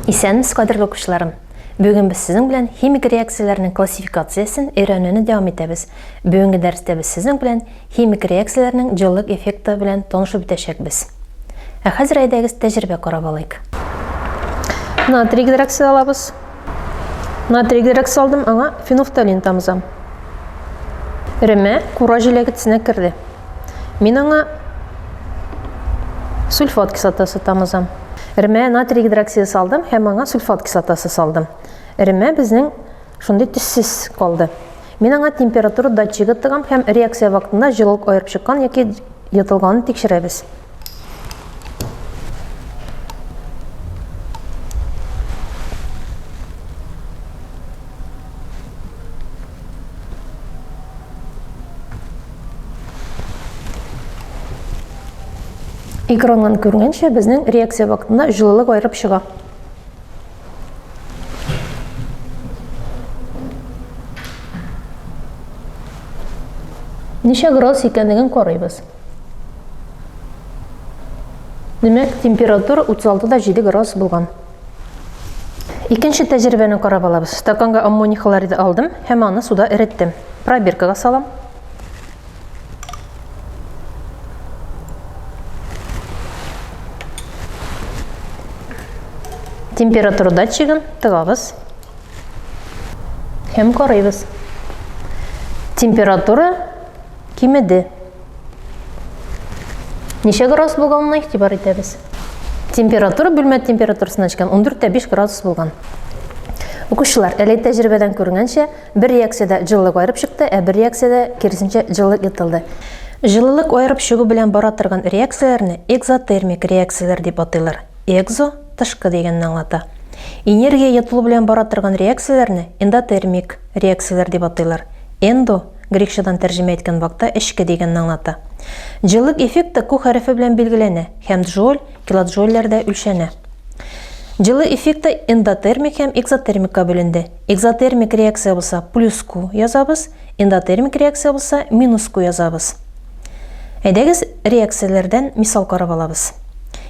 Исәнмез, кадерле укучыларым. Бүген без сезнең белән химик реакцияләрнең классификациясын өйрәнүне дәвам итәбез. Бүгенге дәрестә без сезнең белән химик реакцияләрнең җылылык эффекты белән танышып үтәчәкбез. Хәзер әйдәгез тәҗрибә карап алыйк. Натрий гидроксиды алабыз. Натрий гидроксиды алдым, аңа фенофталин тамызам. Ремә кура җиләгетсенә керде. Мин аңа сульфат кислотасы тамызам. Ремә натрий гидроксиды салдым, һәм аңа сульфат кислотасы салдым. Ремә безнең шундый төссез калды. Мин аңа температура датчигы тыгам һәм реакция вакытында җылылык аерып чыккан яки йотылганын тикшерәбез. Экраннан күргәнчә, безнең реакция вакытында җылылык аерып чыга. Ничә градус икәнлеген карыйбыз. Димәк, температура 36,7 градус булган. Икенче тәҗрибәне карап алабыз. Стаканга аммоний хлориды алдым һәм аны суда эреттем. Пробиркага салам. Температура датчигын тыгабыз һәм карыйбыз. Температура кимеде. Ничә градус булганына игътибар итәбез. Температура бүлмә температурасына чыккан 14,5 градус булган. Укучылар, әле тәҗрибәдән күренгәнчә, бер реакциядә җылылык аерып чыкты, бер реакциядә киресенчә җылылык йотылды. Җылылык аерып чыгу белән бара торган реакцияләрне экзотермик реакцияләр дип атыйлар. Экзо тышкы дигәнне аңлата. Энергия йотылу белән бара торган реакцияләрне эндотермик реакцияләр дип атыйлар. Эндо грекчадан тәрҗемә иткән вакытта эчке дигәнне аңлата. Җылылык эффекты ку хәрефе белән билгеләнә һәм джоуль, килоджоульләрдә үлчәнә. Җылы эффекты эндотермик һәм экзотермикка бүленде. Экзотермик реакция булса плюс ку язабыз, эндотермик реакция булса минус ку язабыз. Әйдәгез реакцияләрдән мисал карап алабыз.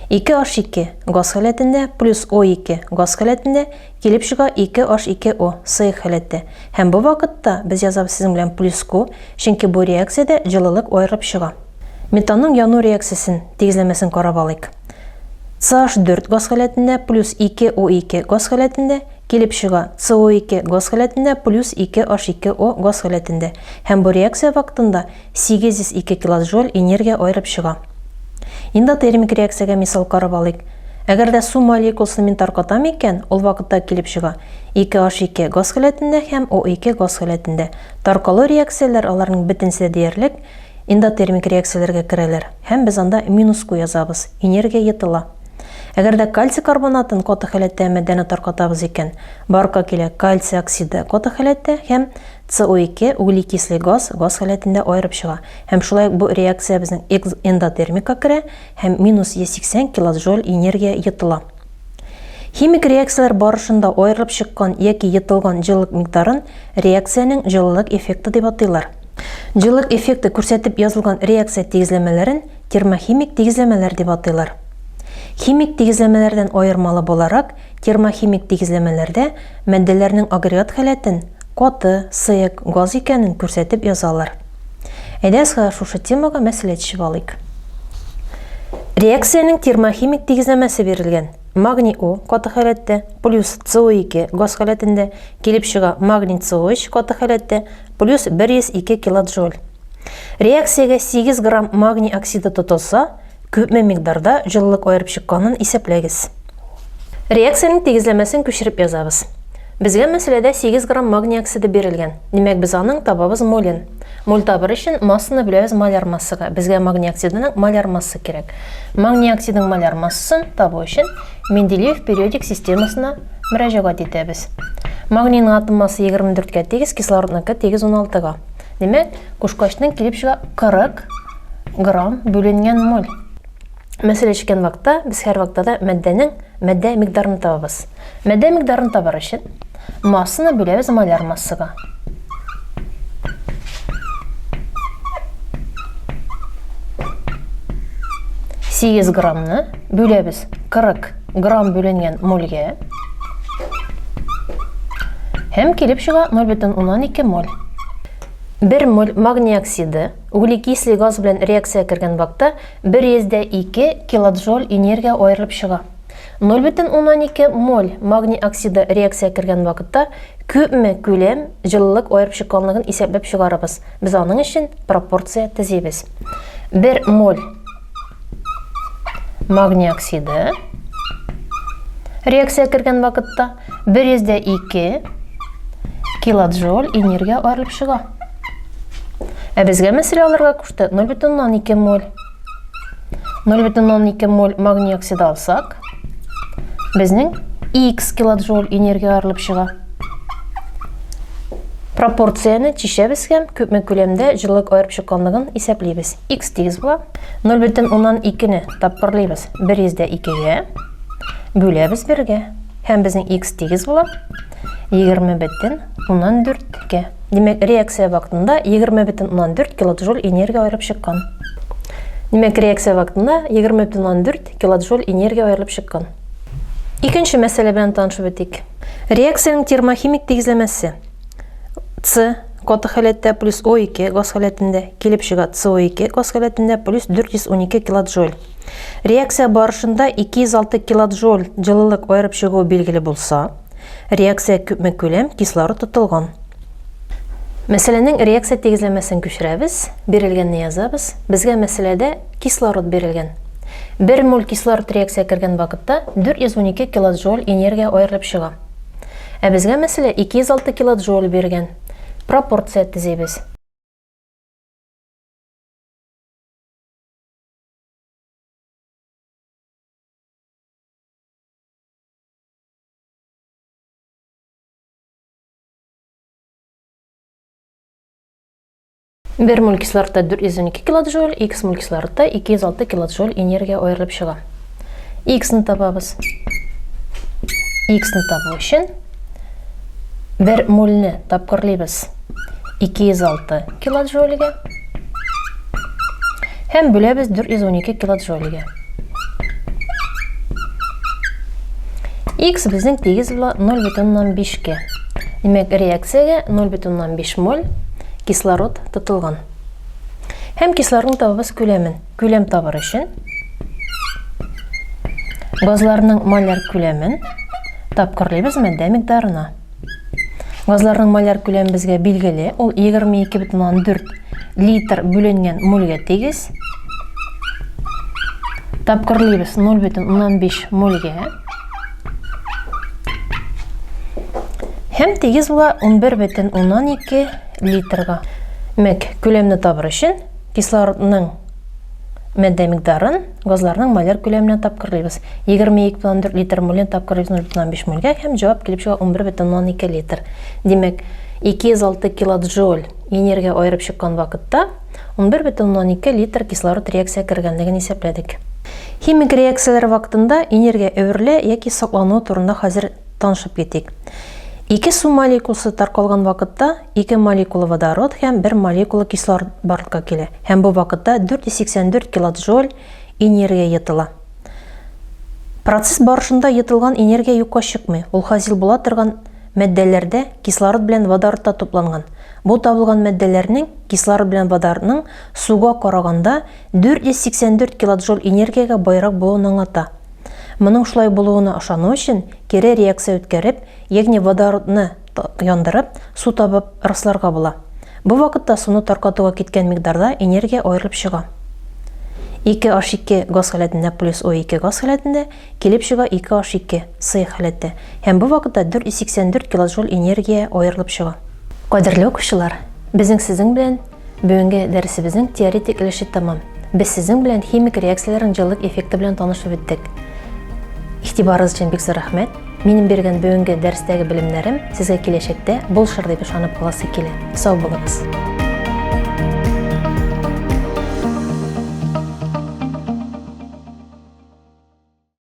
2H2 газ халәтендә плюс O2 газ халәтендә килеп чыга 2H2O сыйык халәттә. Һәм бу вакытта без язабыз сезнең белән плюс ку, чөнки бу реакциядә җылылык аерып чыга. Метанның яну реакциясен тигезләмәсен карап алыйк. CH4 газ халәтендә плюс 2O2 газ халәтендә килеп чыга CO2 газ халәтендә плюс 2H2O газ халәтендә. Һәм бу реакция вакытында 802 килоджоуль энергия аерып чыга. Эндотермик реакциягә мисал карап алыйк. Әгәр дә су молекуласын мин таркатам икән, ул вакытта килеп чыга 2H2 газ халәтендә һәм O2 газ халәтендә. Таркалу реакцияләр аларның бөтенсе диярлек эндотермик реакцияләргә керәләр. Һәм без анда минус ку язабыз. Энергия йотыла. Әгәр дә кальций карбонатын каты халәттә мәдәне таркатабыз икән, барка килә кальций оксиды каты халәттә һәм CO2 углекислый газ халәтендә аерып чыга. Һәм шулай бу реакция безнең эндотермикка керә һәм минус 180 килоджоуль энергия йотыла. Химик реакцияләр барышында аерылып чыккан яки йотылган җылылык микдарын реакциянең җылылык эффекты дип атыйлар. Җылылык эффекты күрсәтеп язылган реакция тигезләмәләрен термохимик тигезләмәләр дип атыйлар. Химик тигезләмәләрдән аермалы буларак, термохимик тигезләмәләрдә матдәләрнең агрегат халәтен каты, сыек, газ икәнен күрсәтеп язалар. Әйдәгез шушы темага мәсьәлә төшеп алыйк. Реакциянең термохимик тигезләмәсе бирелгән. Магний O каты халәттә плюс CO2 газ халәтендә килеп чыга магний CO3 каты халәттә плюс 102 килоджоуль. Реакциягә 8 грамм магний оксиды тотылса, күпме микъдарда җылылык аерып чыкканын исәпләгез. Реакциянең тигезләмәсен күчереп язабыз. Безгә мәсьәләдә 8 грамм магний оксиды бирелгән. Димәк, без аның табабыз молен. Моль табыр өчен массаны бүләбез моляр массага. Безгә магний оксидының моляр массы кирәк. Магний оксидының моляр массын табу өчен Менделеев периодик системасына мөрәҗәгать итәбез. Магнийның атом массы 24-кә тигез, кислородныкы тигез 16-га. Димәк, кушкачның килеп чыга 40 грамм бүленгән моль. Мәсьәлә чыккан вакытта без һәр вакытта матдә микъдарын табабыз. Матдә микъдарын табар өчен массаны бүләбез моляр массага. 8 граммны бүләбез 40 грамм бүленгән мольгә. Һәм килеп чыга 0,2 моль. 1 моль магний оксиды углекислый газ белән реакция кергән вакытта 102 килоджоуль энергия аерылып чыга. 0,12 моль магний оксиды реакция кергән вакытта күпме күләм җылылык аерып чыкканлыгын исәпләп чыгарабыз. Без аның өчен пропорция төзибез. 1 моль магний оксиды реакция кергән вакытта 102 килоджоуль энергия аерылып чыга. Безгә мәсьәлә алырга кушты 0,2 моль. 0,2 моль магний оксиды алсак, безнең X килоджоуль энергия аерылып чыга. Пропорцияны тишәбез һәм күпме күләмдә җылылык аерып чыкканлыгын исәплибез. X тигез була. 0,2-не тапкырлыйбыз 102-гә, бүләбез 1-гә. Һәм безнең X тигез була 20,4-гә. Демәк, реакция вакытында 20,4 килоджоуль энергия аерып чыккан. Демәк, реакция вакытында 20,4 килоджоуль энергия аерылып чыккан. Икенче мәсьәлә белән танышып үтик. Реакциянең термохимик тигезләмәсе С каты халәттә плюс O2 газ халәтендә килеп чыга CO2 газ халәтендә плюс 412 килоджоуль. Реакция барышында 206 килоджоуль җылылык аерып чыгуы билгеле булса, реакция күпме күләм кислород тотылган. Мәсьәләнең реакция тигезләмәсен күчерәбез, бирелгәнне язабыз. Безгә мәсьәләдә кислород бирелгән. 1 моль кислород реакция кергән вакытта 412 килоджоуль энергия аерылып чыга. Безгә мәсьәлә 206 килоджоуль биргән. Пропорция төзибез. Bir моль кислородта 412 килоджоуль, X моль кислородта 206 килоджоуль энергия аерылып чыга. X-ны табабыз. X-ны табу өчен 1 мольны тапкырлыйбыз 206 килоджоульгә һәм бүләбез 412 килоджоульгә. X безнең тигез була 0,5-гә. Демәк, реакциягә 0,5 моль кислород тотылган. Һәм кислородның табыбыз күләмен. Күләм табыр өчен газларның моляр күләмен тапкырлыйбыз мәддә микъдарына. Газларның моляр күләме безгә билгеле, ул 22,4 литр бүленгән мольгә тигез. Тапкырлыйбыз 0,5 мольгә. Һәм тигез була 11,12 литрга. Демәк, күләмне табыр өчен кислородның мәддә микъдарын газларның моляр күләменә тапкырлыйбыз. 22,4 литр мольне тапкырлыйбыз 0,5 мольгә һәм җавап килеп чыга 11,12 литр. Демәк, 206 килоджоуль энергия аерып чыккан вакытта 11,12 литр кислород реакция кергәнлеген исәпләдек. Химик реакцияләр вакытында энергия әверелә яки саклану турында хәзер танышып китик. 2 су молекуласы таркалган вакытта 2 молекула водород һәм 1 молекула кислород барлыкка килә. Һәм бу вакытта 484 килоджоуль энергия йотыла. Процесс барышында йотылган энергия юкка чыкмый. Ул хасил була торган мәддәләрдә кислород белән водородта тупланган. Бу табылган мәддәләрнең кислород белән водородның суга караганда 484 килоджоуль энергиягә байрак булуын аңлата. Моның шулай булуына ышану өчен кире реакция үткәреп, ягъни водородны яндырып, су табып расларга була. Бу вакытта суны таркатуга киткән микъдарда энергия аерылып чыга. 2H2 газ халәтендә плюс O2 газ халәтендә килеп чыга 2H2 С халәте. Һәм бу вакытта 484 килоджоуль энергия аерылып чыга. Кадерле укучылар, безнең сезнең белән бүгенге дәресебезнең теоретик өлеше тәмам. Без сезнең белән химик реакцияләрнең җылылык эффекты белән танышып үттек. Игътибарыгыз өчен бик зур рәхмәт. Минем биргән бүгенге дәрестәге белемнәрем сезгә киләчәктә булышыр дип ышанып каласы килә. Сау булыгыз.